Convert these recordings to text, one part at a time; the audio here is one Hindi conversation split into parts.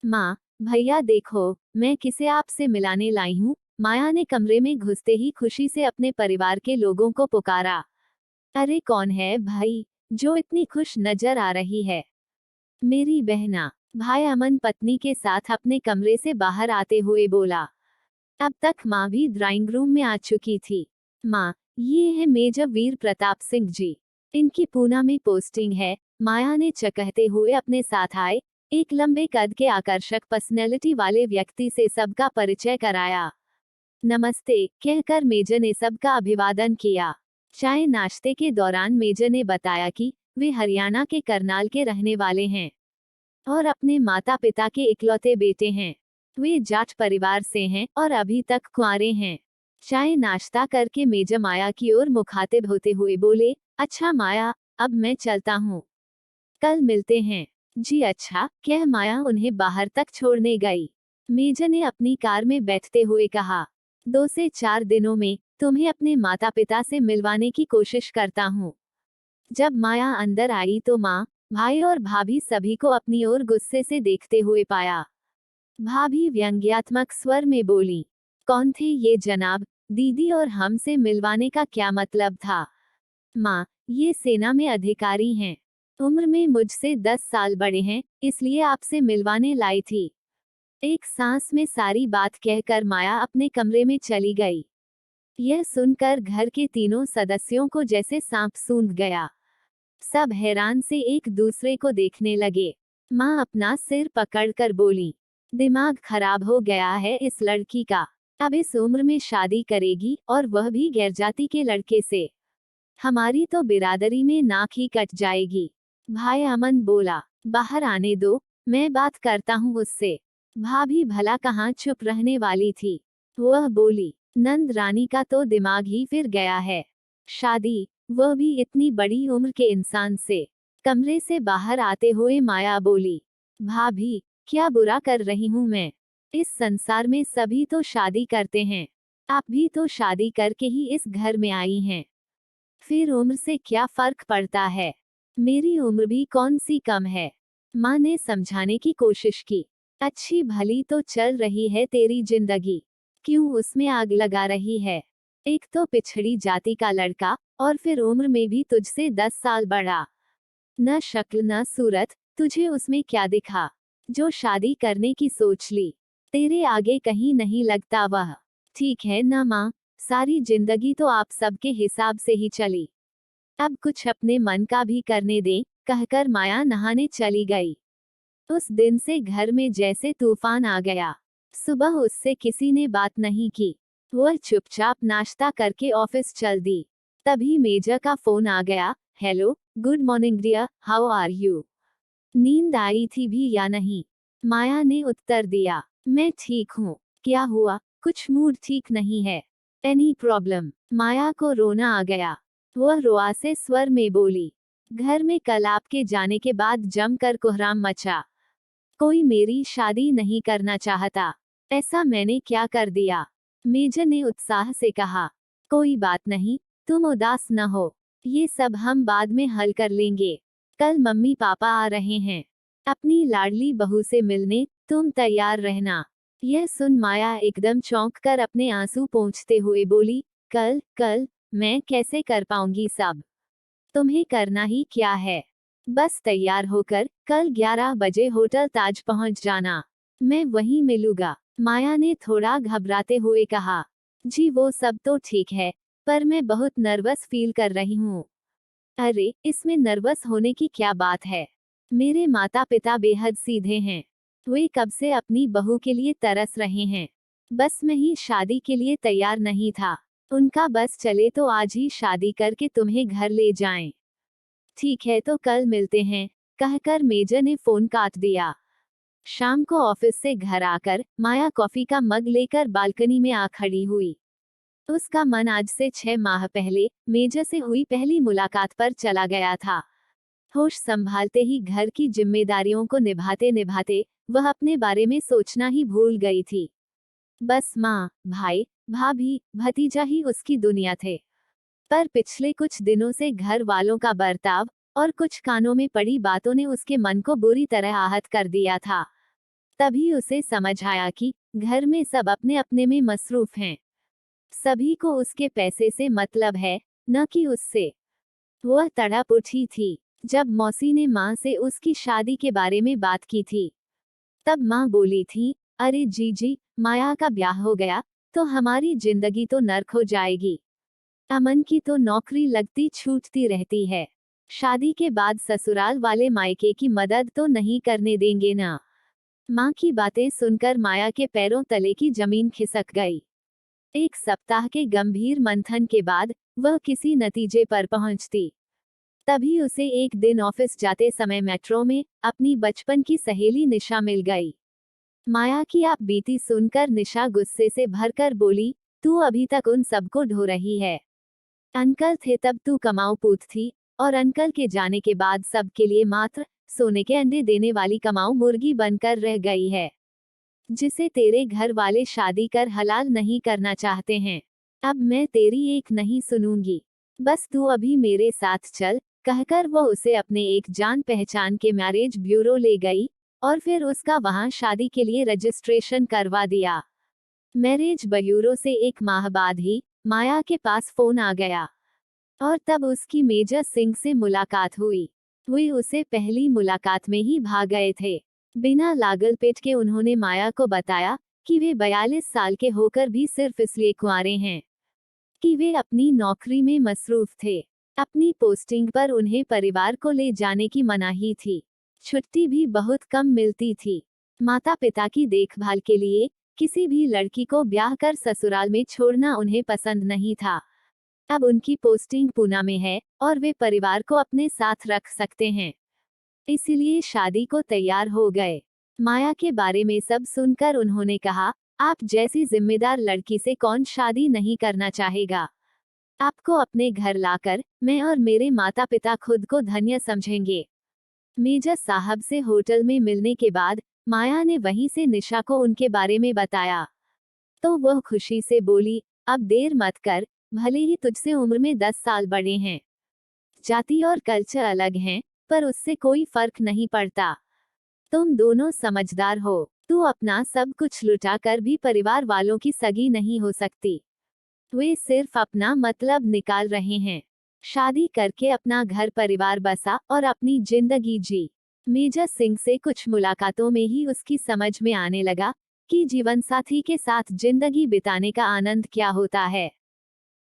माँ, भैया देखो, मैं किसे आपसे मिलाने लाई हूँ। माया ने कमरे में घुसते ही खुशी से अपने परिवार के लोगों को पुकारा। अरे कौन है भाई, जो इतनी खुश नजर आ रही है? मेरी बहना, भाई अमन पत्नी के साथ अपने कमरे से बाहर आते हुए बोला। अब तक माँ भी ड्राइंग रूम में आ चुकी थी। माँ, ये है मेजर वीर प्रताप सिंह जी। इनकी पूना में पोस्टिंग है। माया ने चकहते हुए अपने साथ आए एक लंबे कद के आकर्षक पर्सनैलिटी वाले व्यक्ति से सबका परिचय कराया। नमस्ते कहकर मेजर ने सबका अभिवादन किया। चाय नाश्ते के दौरान मेजर ने बताया कि वे हरियाणा के करनाल के रहने वाले हैं और अपने माता पिता के इकलौते बेटे हैं। वे जाट परिवार से हैं और अभी तक कुंवारे हैं। चाय नाश्ता करके मेजर माया की ओर मुखातिब होते हुए बोले, अच्छा माया, अब मैं चलता हूँ। कल मिलते हैं। जी अच्छा, कह माया उन्हें बाहर तक छोड़ने गई। मेजर ने अपनी कार में बैठते हुए कहा, 2 से 4 दिनों में तुम्हें अपने माता पिता से मिलवाने की कोशिश करता हूँ। जब माया अंदर आई तो माँ, भाई और भाभी सभी को अपनी ओर गुस्से से देखते हुए पाया। भाभी व्यंग्यात्मक स्वर में बोली, कौन थे ये जनाब? दीदी और हमसे मिलवाने का क्या मतलब था? माँ, ये सेना में अधिकारी हैं। उम्र में मुझसे 10 साल बड़े हैं, इसलिए आपसे मिलवाने लाई थी। एक सांस में सारी बात कहकर माया अपने कमरे में चली गई। यह सुनकर घर के तीनों सदस्यों को जैसे सांप सूंघ गया। सब हैरान से एक दूसरे को देखने लगे। माँ अपना सिर पकड़कर बोली, दिमाग खराब हो गया है इस लड़की का। अब इस उम्र में शादी करेगी और वह भी गैरजाति के लड़के से। हमारी तो बिरादरी में नाक ही कट जाएगी। भाई अमन बोला, बाहर आने दो, मैं बात करता हूँ उससे। भाभी भला कहाँ चुप रहने वाली थी। वह बोली, नंद रानी का तो दिमाग ही फिर गया है। शादी, वह भी इतनी बड़ी उम्र के इंसान से। कमरे से बाहर आते हुए माया बोली, भाभी, क्या बुरा कर रही हूँ मैं? इस संसार में सभी तो शादी करते हैं। आप भी तो शादी करके ही इस घर में आई हैं। फिर उम्र से क्या फर्क पड़ता है? मेरी उम्र भी कौन सी कम है? माँ ने समझाने की कोशिश की। अच्छी भली तो चल रही है तेरी जिंदगी, क्यों उसमें आग लगा रही है? एक तो पिछड़ी जाति का लड़का, और फिर उम्र में भी तुझसे 10 साल बड़ा। न शक्ल न सूरत, तुझे उसमें क्या दिखा, जो शादी करने की सोच ली? तेरे आगे कहीं नहीं लगता वह। ठीक है न माँ, सारी जिंदगी तो आप सबके हिसाब से ही चली। अब कुछ अपने मन का भी करने दें, कहकर माया नहाने चली गई। उस दिन से घर में जैसे तूफान आ गया। सुबह उससे किसी ने बात नहीं की। वह चुपचाप नाश्ता करके ऑफिस चल दी। तभी मेजर का फोन आ गया। Hello, good morning dear, how are you? नींद आई थी भी या नहीं? माया ने उत्तर दिया, मैं ठीक हूँ। क्या हुआ, कुछ मूड ठीक नहीं है? Any problem? माया को रोना आ गया। वह रुआसे स्वर में बोली, घर में कल आपके जाने के बाद जमकर कोहराम मचा। कोई मेरी शादी नहीं करना चाहता। ऐसा मैंने क्या कर दिया? मेजर ने उत्साह से कहा, कोई बात नहीं, तुम उदास न हो। ये सब हम बाद में हल कर लेंगे। कल मम्मी पापा आ रहे हैं अपनी लाडली बहू से मिलने, तुम तैयार रहना। यह सुन माया एकदम चौंक कर अपने आंसू पोंछते हुए बोली, कल कल मैं कैसे कर पाऊंगी सब? तुम्हें करना ही क्या है? बस तैयार होकर कल 11 बजे होटल ताज पहुंच जाना। मैं वहीं मिलूंगा। माया ने थोड़ा घबराते हुए कहा, जी वो सब तो ठीक है, पर मैं बहुत नर्वस फील कर रही हूँ। अरे, इसमें नर्वस होने की क्या बात है? मेरे माता पिता बेहद सीधे हैं। वे कब से अपनी बहू के लिए तरस रहे हैं। बस मैं ही शादी के लिए तैयार नहीं था। उनका बस चले तो आज ही शादी करके तुम्हें घर ले जाएं। ठीक है तो कल मिलते हैं, कहकर मेजर ने फोन काट दिया। शाम को ऑफिस से घर आकर माया कॉफी का मग लेकर बालकनी में आ खड़ी हुई। उसका मन आज से 6 माह पहले मेजर से हुई पहली मुलाकात पर चला गया था। होश संभालते ही घर की जिम्मेदारियों को निभाते निभाते वह अपने बारे में सोचना ही भूल गई थी। बस माँ, भाई, भाभी, भतीजा ही उसकी दुनिया थे। पर पिछले कुछ दिनों से घर वालों का बर्ताव और कुछ कानों में पड़ी बातों ने उसके मन को बुरी तरह आहत कर दिया था। तभी उसे समझ आया कि घर में सब अपने अपने में मसरूफ हैं। सभी को उसके पैसे से मतलब है, न कि उससे। वह तड़प उठी थी जब मौसी ने माँ से उसकी शादी के बारे में बात की थी। तब माँ बोली थी, अरे जीजी, माया का ब्याह हो गया तो हमारी जिंदगी तो नर्क हो जाएगी। अमन की तो नौकरी लगती छूटती रहती है। शादी के बाद ससुराल वाले मायके की मदद तो नहीं करने देंगे ना। माँ की बातें सुनकर माया के पैरों तले की जमीन खिसक गई। एक सप्ताह के गंभीर मंथन के बाद वह किसी नतीजे पर पहुंचती। तभी उसे एक दिन ऑफिस जाते समय मेट्रो में अपनी बचपन की सहेली निशा मिल गई। माया की आप बीती सुनकर निशा गुस्से से भरकर बोली, तू अभी तक उन सबको ढो रही है। अंकल थे तब तू कमाऊ पूत थी, और अंकल के जाने के बाद सबके लिए मात्र सोने के अंडे देने वाली कमाऊ मुर्गी बनकर रह गई है, जिसे तेरे घर वाले शादी कर हलाल नहीं करना चाहते हैं। अब मैं तेरी एक नहीं सुनूंगी, बस तू अभी मेरे साथ चल, कहकर वो उसे अपने एक जान पहचान के मैरिज ब्यूरो ले गई और फिर उसका वहां शादी के लिए रजिस्ट्रेशन करवा दिया। मैरिज ब्यूरो से एक माह बाद ही माया के पास फोन आ गया और तब उसकी मेजर सिंह से मुलाकात हुई। वे उसे पहली मुलाकात में ही भाग गए थे। बिना लागल पेट के उन्होंने माया को बताया कि वे 42 साल के होकर भी सिर्फ इसलिए कुंवारे हैं कि वे अपनी नौकरी में मसरूफ थे। अपनी पोस्टिंग पर उन्हें परिवार को ले जाने की मनाही थी। छुट्टी भी बहुत कम मिलती थी। माता पिता की देखभाल के लिए किसी भी लड़की को ब्याह कर ससुराल में छोड़ना उन्हें पसंद नहीं था। अब उनकी पोस्टिंग पूना में है और वे परिवार को अपने साथ रख सकते हैं, इसलिए शादी को तैयार हो गए। माया के बारे में सब सुनकर उन्होंने कहा, आप जैसी जिम्मेदार लड़की से कौन शादी नहीं करना चाहेगा। आपको अपने घर लाकर मैं और मेरे माता पिता खुद को धन्य समझेंगे। मेजर साहब से होटल में मिलने के बाद माया ने वहीं से निशा को उनके बारे में बताया तो वह खुशी से बोली, अब देर मत कर, भले ही तुझसे उम्र में 10 साल बड़े हैं, जाति और कल्चर अलग हैं, पर उससे कोई फर्क नहीं पड़ता। तुम दोनों समझदार हो, तू अपना सब कुछ लुटा कर भी परिवार वालों की सगी नहीं हो सकती। वे सिर्फ अपना मतलब निकाल रहे हैं। शादी करके अपना घर परिवार बसा और अपनी जिंदगी जी। मेजर सिंह से कुछ मुलाकातों में ही उसकी समझ में आने लगा कि जीवन साथी के साथ जिंदगी बिताने का आनंद क्या होता है।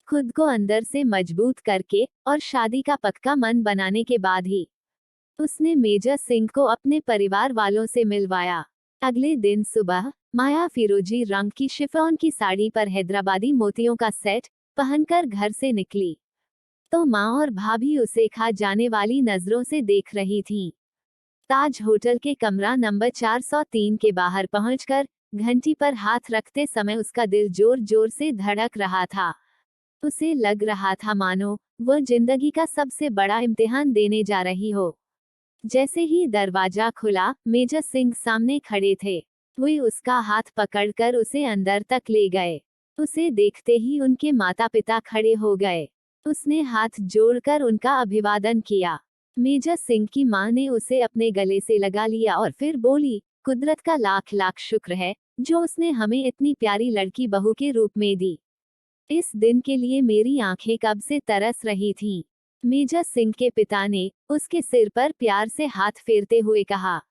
खुद को अंदर से मजबूत करके और शादी का पक्का मन बनाने के बाद ही उसने मेजर सिंह को अपने परिवार वालों से मिलवाया। अगले दिन सुबह माया फिरोजी रंग की शिफॉन की साड़ी पर हैदराबादी मोतियों का सेट पहनकर घर से निकली तो माँ और भाभी उसे खा जाने वाली नजरों से देख रही थीं। ताज होटल के कमरा नंबर 403 के बाहर पहुंचकर घंटी पर हाथ रखते समय उसका दिल जोर जोर से धड़क रहा था। उसे लग रहा था मानो वह जिंदगी का सबसे बड़ा इम्तिहान देने जा रही हो। जैसे ही दरवाजा खुला, मेजर सिंह सामने खड़े थे। वे उसका हाथ पकड़कर उसे अंदर तक ले गए। उसे देखते ही उनके माता पिता खड़े हो गए। उसने हाथ जोड़कर उनका अभिवादन किया। मेजर सिंह की मां ने उसे अपने गले से लगा लिया और फिर बोली, कुदरत का लाख लाख शुक्र है जो उसने हमें इतनी प्यारी लड़की बहू के रूप में दी। इस दिन के लिए मेरी आंखें कब से तरस रही थीं। मेजर सिंह के पिता ने उसके सिर पर प्यार से हाथ फेरते हुए कहा,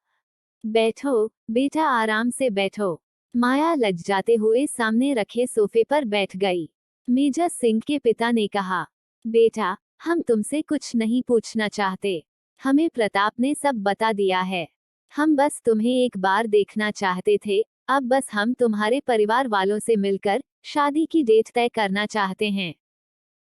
बैठो बेटा, आराम से बैठो। माया लज्जाते हुए सामने रखे सोफे पर बैठ गई। मेजर सिंह के पिता ने कहा, बेटा, हम तुमसे कुछ नहीं पूछना चाहते। हमें प्रताप ने सब बता दिया है। हम बस तुम्हें एक बार देखना चाहते थे। अब बस हम तुम्हारे परिवार वालों से मिलकर शादी की डेट तय करना चाहते हैं।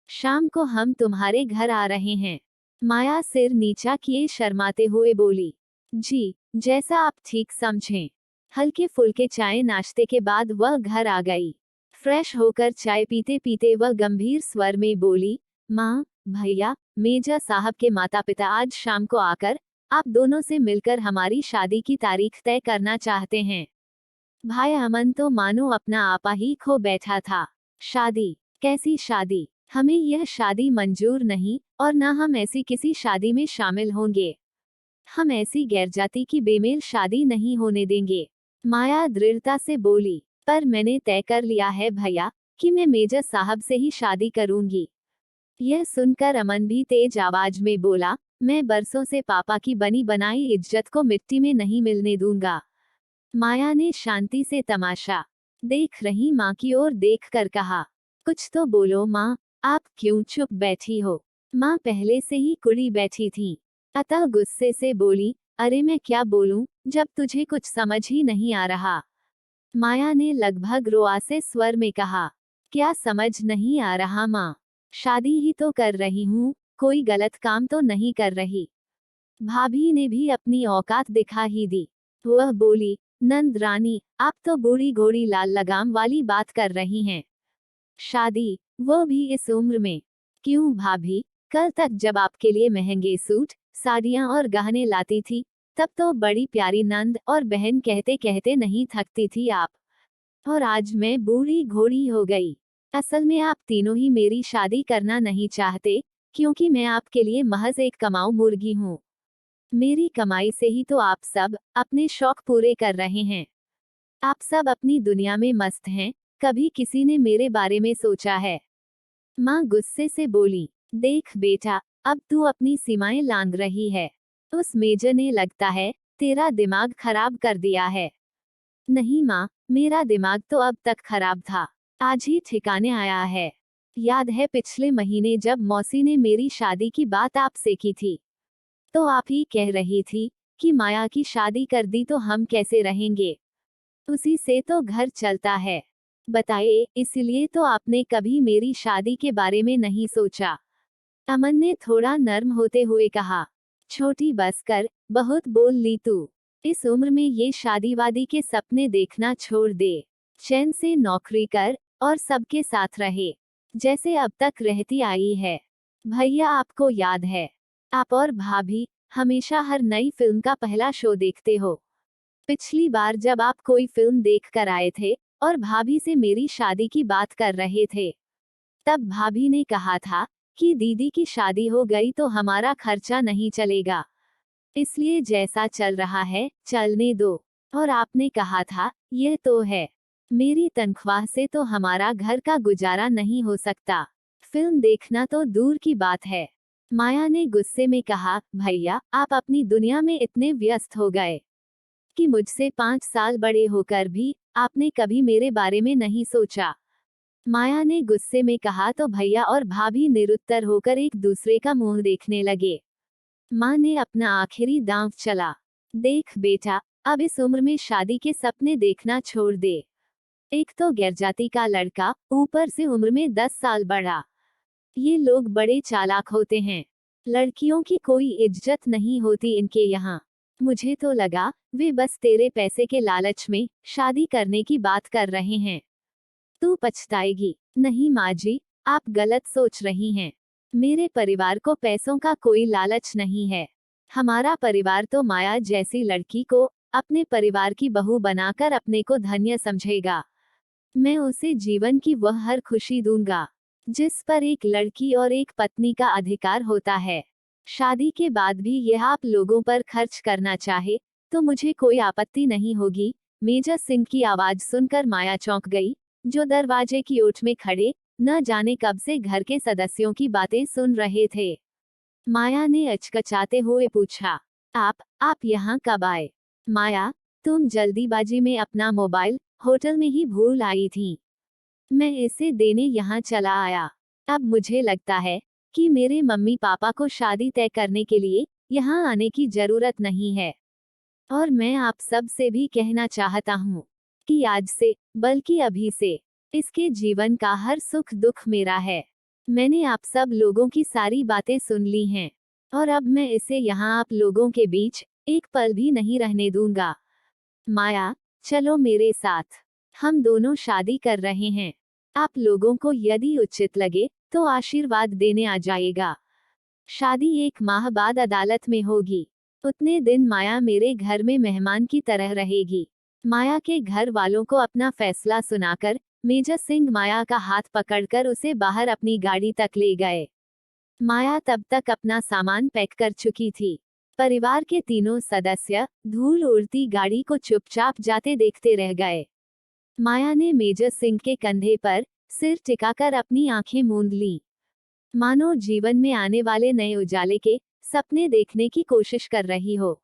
शाम को हम तुम्हारे घर आ रहे हैं। माया सिर नीचा किए शर्माते हुए बोली, जी, जैसा आप ठीक समझें। हल्के फुल्के चाय नाश्ते के बाद वह घर आ गई। फ्रेश होकर चाय पीते पीते वह गंभीर स्वर में बोली, माँ, भैया, मेजर साहब के माता पिता आज शाम को आकर आप दोनों से मिलकर हमारी शादी की तारीख तय करना चाहते हैं। भाई अमन तो मानो अपना आपा ही खो बैठा था। शादी? कैसी शादी? हमें यह शादी मंजूर नहीं और न हम ऐसी किसी शादी में शामिल होंगे। हम ऐसी गैरजाति की बेमेल शादी नहीं होने देंगे। माया दृढ़ता से बोली, पर मैंने तय कर लिया है भैया कि मैं मेजर साहब से ही शादी करूंगी। यह सुनकर अमन भी तेज आवाज में बोला, मैं बरसों से पापा की बनी बनाई इज्जत को मिट्टी में नहीं मिलने दूंगा। माया ने शांति से तमाशा देख रही माँ की ओर देखकर कहा, कुछ तो बोलो माँ, आप क्यों चुप बैठी हो। माँ पहले से ही कुड़ी बैठी थी, अतः गुस्से से बोली, अरे मैं क्या बोलूं जब तुझे कुछ समझ ही नहीं आ रहा। माया ने लगभग रुआसे स्वर में कहा, क्या समझ नहीं आ रहा माँ, शादी ही तो कर रही हूँ, कोई गलत काम तो नहीं कर रही। भाभी ने भी अपनी औकात दिखा ही दी। वह बोली, नंद रानी, आप तो बूढ़ी घोड़ी लाल लगाम वाली बात कर रही हैं। शादी, वो भी इस उम्र में। क्यों भाभी, कल तक जब आपके लिए महंगे सूट, साड़ियाँ और गहने लाती थी, तब तो बड़ी प्यारी नंद और बहन कहते कहते नहीं थकती थी आप। और आज मैं बूढ़ी घोड़ी हो गई। असल में आप तीनों ही मेरी शादी करना नहीं चाहते, क्योंकि मैं आपके लिए महज एक कमाऊ मुर्गी हूँ। मेरी कमाई से ही तो आप सब अपने शौक पूरे कर रहे हैं। आप सब अपनी दुनिया में मस्त हैं, कभी किसी ने मेरे बारे में सोचा है। माँ गुस्से से बोली, देख बेटा, अब तू अपनी सीमाएं लांघ रही है। उस मेजर ने लगता है तेरा दिमाग खराब कर दिया है। नहीं माँ, मेरा दिमाग तो अब तक खराब था, आज ही ठिकाने आया है। याद है पिछले महीने जब मौसी ने मेरी शादी की बात आपसे की थी, तो आप ही कह रही थी कि माया की शादी कर दी तो हम कैसे रहेंगे, उसी से तो घर चलता है। बताइए, इसलिए तो आपने कभी मेरी शादी के बारे में नहीं सोचा। अमन ने थोड़ा नर्म होते हुए कहा, छोटी बस कर, बहुत बोल ली तू। इस उम्र में ये शादी वादी के सपने देखना छोड़ दे। चैन से नौकरी कर और सबके साथ रहे, जैसे अब तक रहती आई है। भैया आपको याद है, आप और भाभी हमेशा हर नई फिल्म का पहला शो देखते हो। पिछली बार जब आप कोई फिल्म देख कर आए थे और भाभी से मेरी शादी की बात कर रहे थे, तब भाभी ने कहा था कि दीदी की शादी हो गई तो हमारा खर्चा नहीं चलेगा, इसलिए जैसा चल रहा है चलने दो। और आपने कहा था, यह तो है, मेरी तनख्वाह से तो हमारा घर का गुजारा नहीं हो सकता, फिल्म देखना तो दूर की बात है। माया ने गुस्से में कहा, भैया आप अपनी दुनिया में इतने व्यस्त हो गए कि मुझसे 5 साल बड़े होकर भी आपने कभी मेरे बारे में नहीं सोचा। माया ने गुस्से में कहा तो भैया और भाभी निरुत्तर होकर एक दूसरे का मुंह देखने लगे। माँ ने अपना आखिरी दांव चला, देख बेटा, अब इस उम्र में शादी के सपने देखना छोड़ दे। एक तो गैरजाति का लड़का, ऊपर से उम्र में 10 साल बड़ा। ये लोग बड़े चालाक होते हैं, लड़कियों की कोई इज्जत नहीं होती इनके यहाँ। मुझे तो लगा वे बस तेरे पैसे के लालच में शादी करने की बात कर रहे हैं। तू पछताएगी। नहीं माँ जी, आप गलत सोच रही हैं। मेरे परिवार को पैसों का कोई लालच नहीं है। हमारा परिवार तो माया जैसी लड़की को अपने परिवार की बहू बनाकर अपने को धन्य समझेगा। मैं उसे जीवन की वह हर खुशी दूंगा जिस पर एक लड़की और एक पत्नी का अधिकार होता है। शादी के बाद भी यह आप लोगों पर खर्च करना चाहे तो मुझे कोई आपत्ति नहीं होगी। मेजर सिंह की आवाज सुनकर माया चौंक गई, जो दरवाजे की ओट में खड़े न जाने कब से घर के सदस्यों की बातें सुन रहे थे। माया ने अचकचाते हुए पूछा, आप यहाँ कब आए? माया, तुम जल्दीबाजी में अपना मोबाइल होटल में ही भूल आई थी, मैं इसे देने यहाँ चला आया। अब मुझे लगता है कि मेरे मम्मी पापा को शादी तय करने के लिए यहाँ आने की जरूरत नहीं है। और मैं आप सब से भी कहना चाहता हूँ कि आज से, बल्कि अभी से, इसके जीवन का हर सुख दुख मेरा है। मैंने आप सब लोगों की सारी बातें सुन ली हैं, और अब मैं इसे यहाँ आप लोगों के बीच एक पल भी नहीं रहने दूंगा। माया, चलो मेरे साथ, हम दोनों शादी कर रहे हैं। आप लोगों को यदि उचित लगे तो आशीर्वाद देने आ जाएगा। शादी 1 माह बाद अदालत में होगी। उतने दिन माया मेरे घर में मेहमान की तरह रहेगी। माया के घर वालों को अपना फैसला सुनाकर मेजर सिंह माया का हाथ पकड़कर उसे बाहर अपनी गाड़ी तक ले गए। माया तब तक अपना सामान पैक कर चुकी थी। परिवार के तीनों सदस्य धूल उड़ती गाड़ी को चुपचाप जाते देखते रह गए। माया ने मेजर सिंह के कंधे पर सिर टिकाकर अपनी आंखें मूंद लीं, मानो जीवन में आने वाले नए उजाले के सपने देखने की कोशिश कर रही हो।